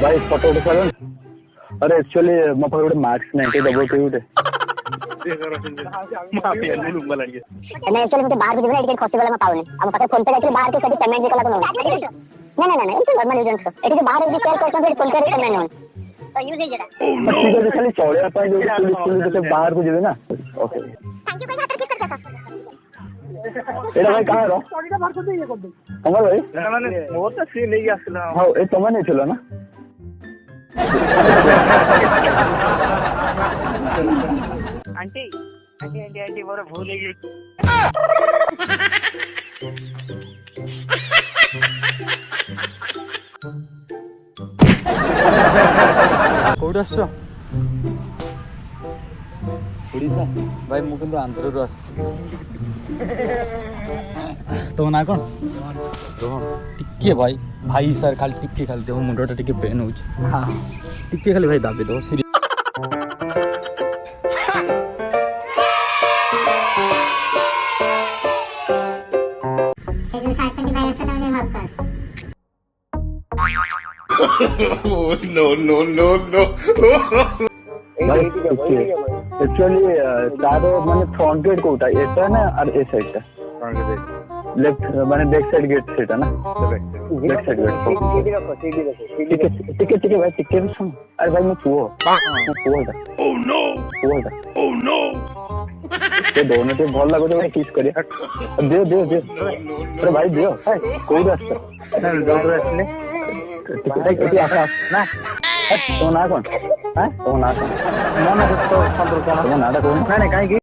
भाई फोटो उठा सारे अरे एक्चुअली मो पाखरे गोटे मार्क्स नहीं दबो के गोटे मैं एक्चुअली मुझे बाहर भी टिकट खसी वाला मैं पाउनी अब पता फोन पे जाके बाहर के कभी पेमेंट कला को नहीं इट्स नॉर्मल यूजेंट एटी जो बाहर भी शेयर करछन फिर फोन पे पेमेंट होन तो यूज है जरा ठीक है खाली चौड़िया पाए जो पुलिस तो बाहर को जेबे ना ओके थैंक यू भाई हाथ किस करके एटा भाई कहां रो चौड़ीटा बाहर कर दे ये कर दे कमल भाई माने मोर तो सी लेके आसला हां ए तमे नहीं थिलो ना आंटी आंटी आंटी आंटी मोर भूल गई कोड आसो ओडिशा भाई मु किंतु आंध्र रु आस तो ना कोन रोहन टिके भाई सर खाली टिके खाली देखो मुंडटा टिके पेन हो हां टिके खाली भाई दाबे दो सीरी no एक्चुअली तारो माने फ्रंट गेट कोटा एटा ना और ए साइड ता लेफ्ट माने बैक साइड गेट सेटा ना बैक साइड गेट ठीक भाई टिकट सुन अरे भाई मैं पुओ ओह नो ये दोनों तो भल लागो भाई किस करिया दे अरे भाई दियो कोड आछ ना डॉक्टर आछले टिकट आसा ना तो ना कोन तो ना कोन मन तो संपर्क ना ना कोन ना काई